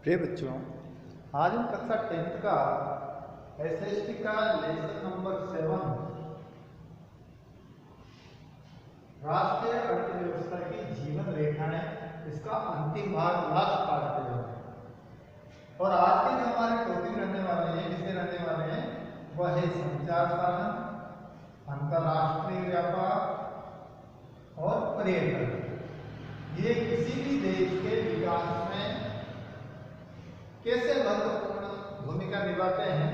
प्रिय बच्चों, आज हम कक्षा 10th का एसएसटी का लेसन नंबर 7 राष्ट्रीय अर्थव्यवस्था की जीवन रेखाएं, इसका अंतिम भाग लास्ट पार्ट पे है। और आज के जो हमारे टॉपिक रहने वाले हैं, विषय रहने वाले हैं, वह है संचार साधन, अंतरराष्ट्रीय व्यापार और पर्यटन। ये किसी भी देश के विकास में कैसे महत्वपूर्ण भूमिका निभाते हैं,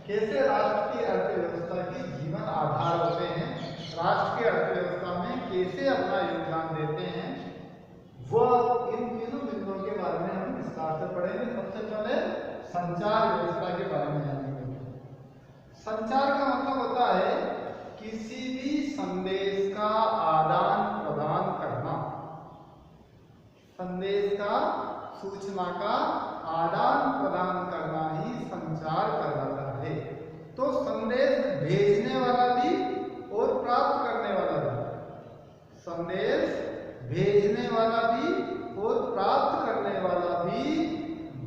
कैसे राष्ट्र की अर्थव्यवस्था की जीवन आधार होते हैं, राष्ट्र की अर्थव्यवस्था में कैसे अपना योगदान देते हैं, वह इन तीनों बिंदुओं के बारे में हम विस्तार से पढ़ेंगे। सबसे पहले संचार व्यवस्था के बारे में जानेंगे। संचार का मतलब होता है किसी भी संदेश का आदान प्रदान करना, संदेश का, सूचना का आदान प्रदान करना ही संचार कहलाता है। तो संदेश भेजने वाला भी और प्राप्त करने वाला भी, संदेश भेजने वाला भी और प्राप्त करने वाला भी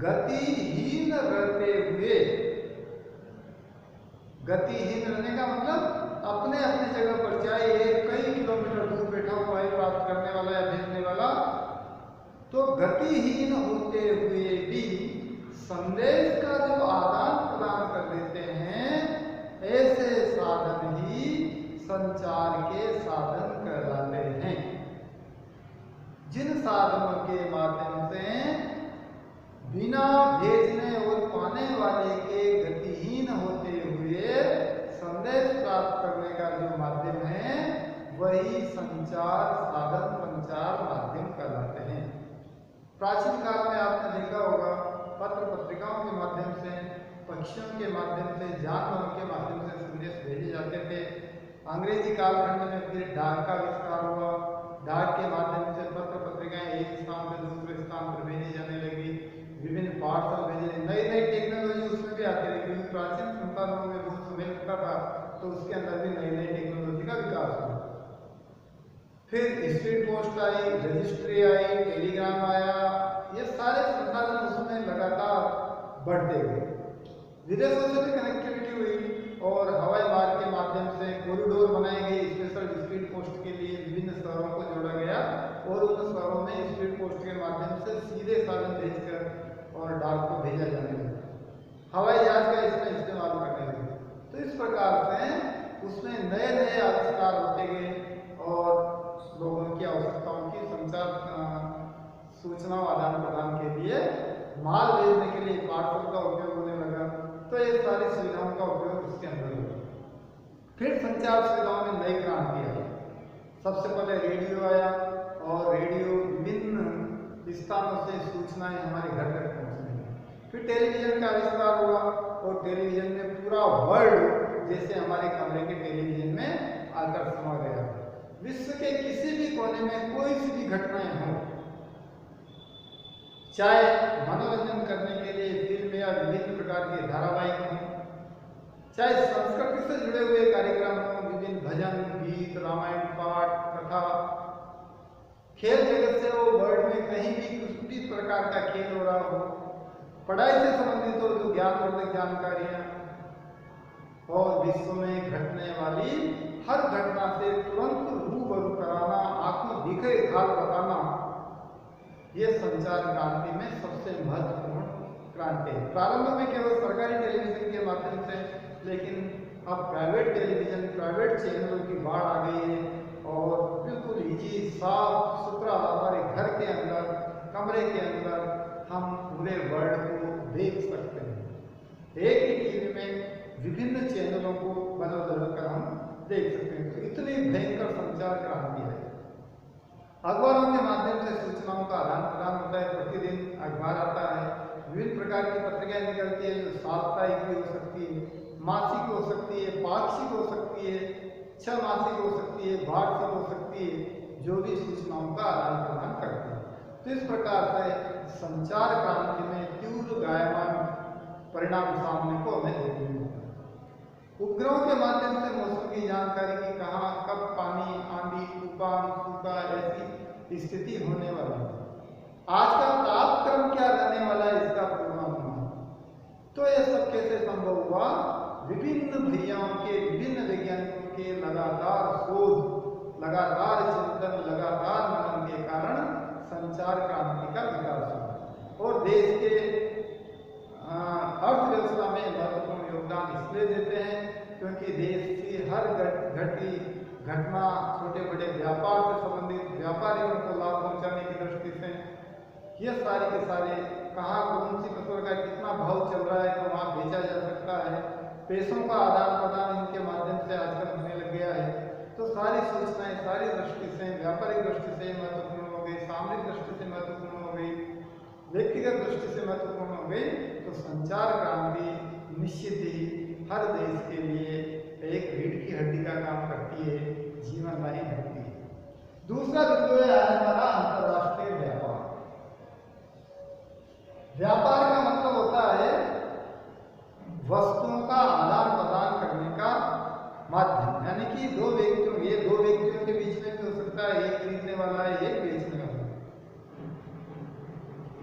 गतिहीन रहते हुए, गतिहीन रहने का मतलब अपने अपने जगह पर, चाहे ये कई किलोमीटर दूर बैठा हुआ है प्राप्त करने वाला या भेजने वाला, तो गतिहीन होते हुए भी संदेश का जो आदान प्रदान कर देते हैं, ऐसे साधन ही संचार के साधन कहलाते हैं। जिन साधनों के माध्यम से बिना भेजने और पाने वाले के गतिहीन होते हुए संदेश प्राप्त करने का जो माध्यम है, वही संचार साधन, संचार माध्यम कहलाते हैं। प्राचीन काल में आपने देखा होगा, पत्र पत्रिकाओं के माध्यम से, पक्षियों के माध्यम से, जानवरों के माध्यम से संदेश भेजे जाते थे। अंग्रेजी कालखंड में फिर डाक का विस्तार हुआ। डाक के माध्यम से पत्र पत्रिकाएं एक स्थान से दूसरे स्थान पर भेजी जाने लगी, विभिन्न पार्सल भेजे, नई नई टेक्नोलॉजी उसमें भी आती रही, क्योंकि प्राचीन संसाधनों में बहुत समय लगता था, तो उसके अंदर भी नई नई टेक्नोलॉजी का विकास हुआ। फिर स्पीड पोस्ट आई, रजिस्ट्री आई, टेलीग्राम आया, ये सारे संसाधन उसमें लगातार बढ़ते गए। विदेशों से भी कनेक्टिविटी हुई और हवाई मार्ग के माध्यम से कॉरिडोर बनाए गए स्पेशल स्पीड पोस्ट के लिए, विभिन्न शहरों को जोड़ा गया और उन शहरों में स्पीड पोस्ट के माध्यम से सीधे साधन भेजकर और डाक को भेजा जाने लगा। हवाई जहाज का इसमें इस्तेमाल करने लगे। तो इस प्रकार से उसमें नए नए आविष्कार होते गए और लोगों की आवश्यकताओं की संचार सूचना आदान प्रदान के लिए, माल भेजने के लिए पार्सल का उपयोग होने लगा। तो ये सारी सुविधाओं का उपयोग उसके अंदर हुआ। फिर संचार सुविधाओं में नई क्रांति आई। सबसे पहले रेडियो आया और रेडियो विभिन्न स्थानों से सूचनाएं हमारे घर तक पहुंचने लगी। फिर टेलीविजन का आविष्कार हुआ और टेलीविजन में पूरा वर्ल्ड जैसे हमारे कमरे के टेलीविजन में आकर समा गया। विश्व के किसी भी कोने में कोई सी भी घटनाएं हों, चाहे मनोरंजन करने के लिए फिल्म या विभिन्न प्रकार के धारावाहिक हों, चाहे संस्कृति से जुड़े हुए कार्यक्रम हों, विभिन्न भजन, गीत, रामायण पाठ, कथा, खेल जगत से हो, वर्ल्ड में कहीं भी कुछ भी प्रकार का खेल हो रहा हो, पढ़ाई से संबंधित हो तो ज्ञानवर्धक जानकारियां, और विश्व में घटने वाली हर घटना से तुरंत रूबरू कराना, आंखों दिखे हाल बताना, ये संचार क्रांति में सबसे महत्वपूर्ण क्रांति है। प्रारंभ में केवल सरकारी टेलीविजन के माध्यम से, लेकिन अब प्राइवेट टेलीविजन, प्राइवेट चैनलों की बाढ़ आ गई है और बिल्कुल इजी, साफ सुथरा हमारे घर के अंदर, कमरे के अंदर हम पूरे वर्ल्ड को देख सकते हैं। एक ही टीवी में विभिन्न चैनलों को बदल बदल कर हम देख सकते हैं। तो इतनी भयंकर संचार क्रांति है। अखबारों के माध्यम से सूचनाओं का आदान प्रदान होता है। प्रतिदिन अखबार आता है, विभिन्न प्रकार की पत्रिकाएं निकलती है, जो साप्ताहिक भी हो सकती है, मासिक हो सकती है, पाक्षिक हो सकती है, 6 मासिक हो सकती है, वार्षिक हो सकती है, जो भी सूचनाओं का आदान प्रदान करती है। तो इस प्रकार से संचार क्रांति में तीव्र गायमान परिणाम सामने को हमें देखने को मिलता है। उपग्रहों के माध्यम से मौसम की जानकारी की कहाँ कब पानी, आंधी, तूफान, सूखा ऐसी स्थिति होने वाली है। आज का तापक्रम क्या रहने वाला है, इसका कैसे संभव हुआ? विभिन्न भैयाओं के, विभिन्न वैज्ञानिकों के लगातार शोध, लगातार चिंतन, लगातार मनन के कारण संचार क्रांति का विकास हुआ और देश के अर्थव्यवस्था में महत्वपूर्ण योगदान इसलिए देते हैं क्योंकि देश की हर घटी घटना, छोटे बड़े व्यापार से संबंधित, व्यापारियों को लाभ पहुंचाने की दृष्टि से ये सारे के सारे कहाँ कौन सी फसल का कितना भाव चल रहा है तो वहाँ बेचा जा सकता है। पैसों का आदान प्रदान इनके माध्यम से आजकल होने लग गया है। तो सारी सूचनाएं सारी दृष्टि से, व्यापारिक दृष्टि से महत्वपूर्ण हो गई, सामरिक दृष्टि से महत्वपूर्ण हो गई, व्यक्तिगत दृष्टि से महत्वपूर्ण हो गई। तो संचार क्रांति निश्चित ही हर देश के लिए एक रीढ़ की हड्डी का काम करती है, जीवनदायी करती है। दूसरा बिंदु है हमारा अंतरराष्ट्रीय व्यापार। व्यापार का मतलब होता है वस्तुओं का आदान प्रदान करने का माध्यम, यानी कि दो व्यक्तियों के बीच में भी हो सकता है, एक खरीदने वाला है, एक बेचने वाला है।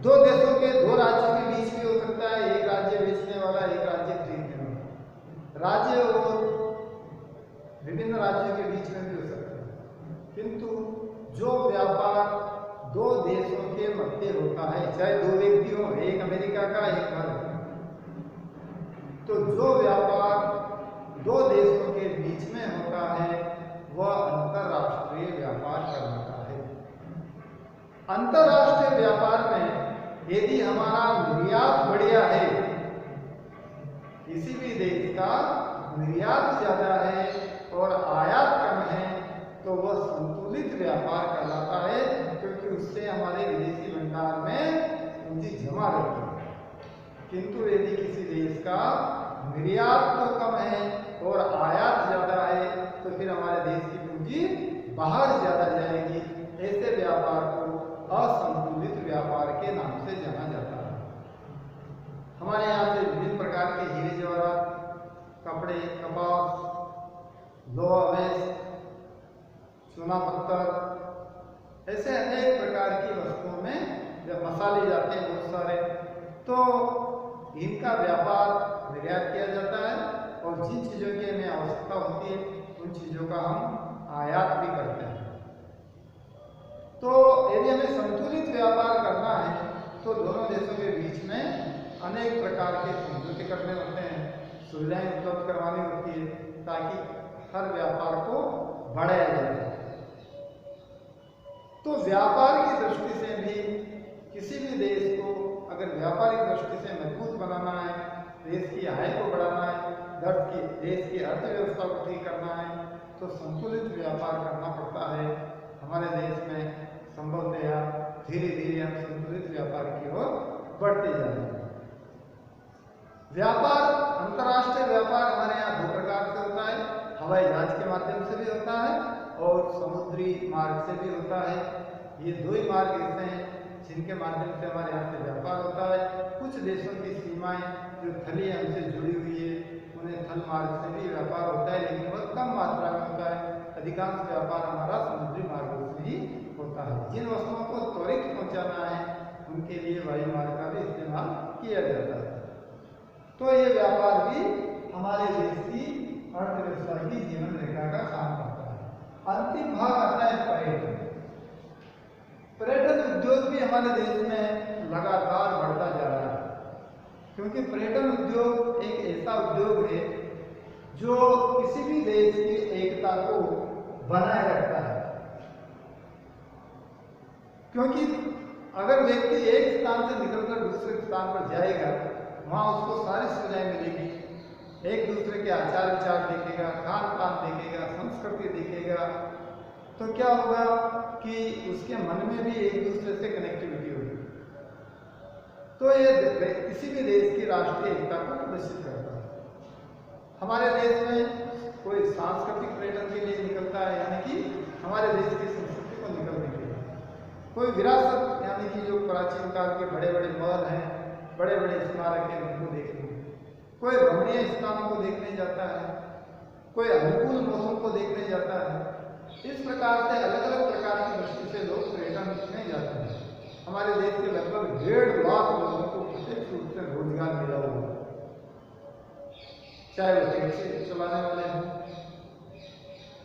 दो देशों के, दो राज्यों के बीच भी हो सकता है, एक राज्य बेचने वाला, एक राज्य खरीदने वाला। राज्य और विभिन्न राज्यों के बीच में भी हो सकता है। किंतु जो व्यापार दो देशों के मध्य होता है, चाहे दो व्यक्ति हो, एक अमेरिका का, एक भारत का, तो जो व्यापार दो देशों के बीच में होता है वह अंतरराष्ट्रीय व्यापार कहलाता है। अंतरराष्ट्रीय व्यापार में यदि हमारा निर्यात बढ़िया है, किसी भी देश का निर्यात ज्यादा है और आयात कम है, तो वह संतुलित व्यापार कहलाता है, क्योंकि उससे हमारे विदेशी भंडार में पूंजी जमा रहती है। किंतु यदि किसी देश का निर्यात तो कम है और आयात ज्यादा है, तो फिर हमारे देश की पूंजी बाहर ज्यादा जाएगी। ऐसे व्यापार को असंतुलित व्यापार के नाम से जाना जाता है। हमारे यहाँ से विभिन्न प्रकार के हीरे जवाहरात, कपड़े, कपास, लोहा वेस्ट, चूना पत्थर, ऐसे अनेक प्रकार की वस्तुओं में जब मसाले जाते हैं बहुत सारे, तो इनका व्यापार निर्यात किया जाता है और जिन चीज़ों की हमें आवश्यकता होती है उन चीज़ों का हम आयात भी करते हैं। तो यदि हमें संतुलित व्यापार करना है तो दोनों देशों के बीच में अनेक प्रकार के समझौते करने होते हैं, सुविधाएं उपलब्ध करवानी होती है, ताकि हर व्यापार को बढ़ाया जाए। तो व्यापार की दृष्टि से भी किसी भी देश को अगर व्यापारिक दृष्टि से मजबूत बनाना है, देश की आय को बढ़ाना है, देश की अर्थव्यवस्था को ठीक करना है, तो संतुलित व्यापार करना पड़ता है। हमारे देश में संभवतया धीरे धीरे हम संतुलित व्यापार की ओर बढ़ते जा रहे हैं। व्यापार, अंतर्राष्ट्रीय व्यापार हमारे यहाँ दो प्रकार से होता है, हवाई जहाज के माध्यम से भी होता है और समुद्री मार्ग से भी होता है। ये दो ही मार्ग ऐसे हैं जिनके माध्यम से हमारे यहाँ से व्यापार होता है। कुछ देशों की सीमाएं जो थली हमसे जुड़ी हुई है उन्हें थल मार्ग से भी व्यापार होता है, लेकिन वह कम मात्रा में होता है। अधिकांश व्यापार हमारा समुद्री मार्गों से ही होता है। जिन वस्तुओं को त्वरित पहुंचाना है उनके लिए वायु मार्ग का भी इस्तेमाल किया जाता है। तो ये व्यापार भी हमारे देश की अर्थव्यवस्था की जीवन रेखा का काम करता है। अंतिम भाग आता है पर्यटन। पर्यटन उद्योग भी हमारे देश में लगातार बढ़ता जा रहा है, क्योंकि पर्यटन उद्योग एक ऐसा उद्योग है जो किसी भी देश की एकता को बनाए रखता है। क्योंकि अगर व्यक्ति एक स्थान से निकलकर दूसरे स्थान पर जाएगा, वहाँ उसको सारी सुविधाएं मिलेगी, एक दूसरे के आचार विचार देखेगा, खान पान देखेगा, संस्कृति देखेगा, तो क्या होगा कि उसके मन में भी एक दूसरे से कनेक्टिविटी होगी। तो ये किसी भी देश की राष्ट्रीय एकता को प्रदर्शित करता है। हमारे देश में कोई सांस्कृतिक पर्यटन के लिए निकलता है, यानी कि हमारे देश की संस्कृति को निकलने के लिए, कोई विरासत यानी कि जो प्राचीन काल के बड़े बड़े महल हैं, बड़े बड़े स्मारक हैं, उनको देखने, कोई रमणीय स्थानों को देखने जाता है, कोई अनुकूल मौसम को देखने जाता है। इस प्रकार से अलग अलग प्रकार की दृष्टि से लोग पर्यटन में जाते हैं। हमारे देश के लगभग 1.5 लाख लोगों को प्रत्यक्ष रूप से रोजगार मिला हुआ है। चाहे वो टैक्सी चलाने वाले हों,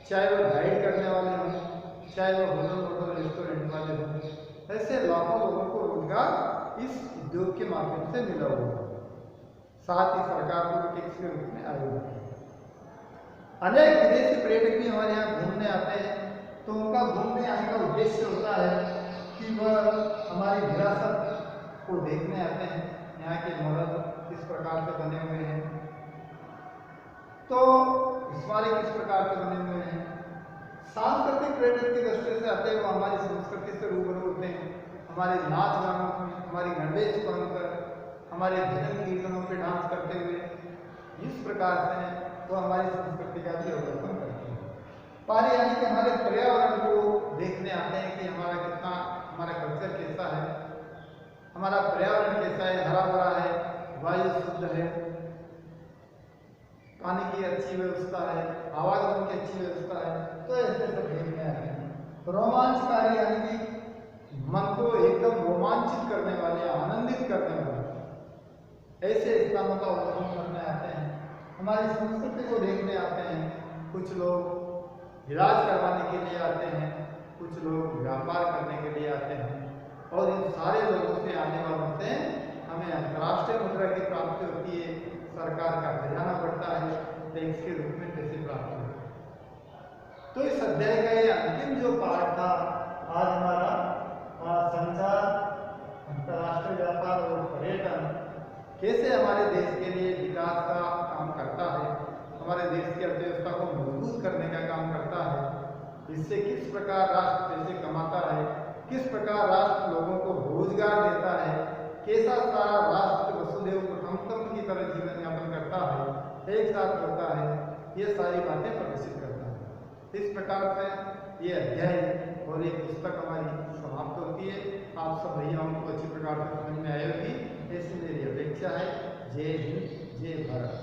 चाहे वो गाइड करने वाले हों, चाहे वो होटल रेस्टोरेंट वाले हों, ऐसे लाखों लोगों को रोजगार इस उद्योग के माध्यम से मिला हुआ है। साथ ही सरकार को भी टैक्स के रूप में आए हुए हैं। अनेक विदेशी पर्यटक भी हमारे यहाँ घूमने आते हैं, तो उनका घूमने आने का उद्देश्य होता है कि वह हमारी विरासत को देखने आते हैं, यहाँ के महल किस प्रकार से बने हुए हैं, तो स्मारक किस प्रकार से बने हुए हैं। सांस्कृतिक पर्यटन की दृष्टि से आते हुए हमारी संस्कृति से रूबरू होते हैं, हमारे नाच गानों में, हमारी गणवेश पहनकर, हमारे भजन कीर्तनों पे डांस करते हुए इस प्रकार से वो हमारी संस्कृति का भी अवलोकन करते हैं। पानी यानी कि हमारे पर्यावरण को देखने आते हैं कि हमारा कल्चर कैसा है, हमारा पर्यावरण कैसा है, हरा भरा है, वायु शुद्ध है, पानी की अच्छी व्यवस्था है, आवागमन की अच्छी व्यवस्था है, तो ऐसे सब देखने आते हैं। रोमांचकारी यानी कि मन को एकदम रोमांचित करने वाले, आनंदित करने वाले ऐसे स्थानों का अवलोकन करने आते हैं, हमारी संस्कृति को देखने आते हैं। कुछ लोग इलाज करवाने के लिए आते हैं, कुछ लोग व्यापार करने के लिए आते हैं, और इन सारे लोगों से आने वालों से हमें अंतर्राष्ट्रीय मुद्रा की प्राप्ति होती है, सरकार का खजाना बढ़ता है, टैक्स के रूप में पैसे प्राप्त होते हैं। तो इस अध्याय का ये अंतिम जो पाठ था, आज हमारा संचार, अंतर्राष्ट्रीय व्यापार और पर्यटन कैसे हमारे देश के लिए विकास का काम करता है, हमारे देश की अर्थव्यवस्था को मजबूत करने का काम करता है, इससे किस प्रकार राष्ट्र पैसे कमाता है, किस प्रकार राष्ट्र लोगों को रोजगार देता है, कैसा सारा राष्ट्र वसुदेव कुटुंबकम की तरह जीवन यापन करता है, एक साथ रहता है, ये सारी बातें प्रदर्शित करता है। इस प्रकार से ये अध्याय और ये पुस्तक हमारी समाप्त होती है। आप सब भैयाओं को अच्छी प्रकार से समझ में आई होगी, ऐसी मेरी अपेक्षा है। जय हिंद, जय भारत।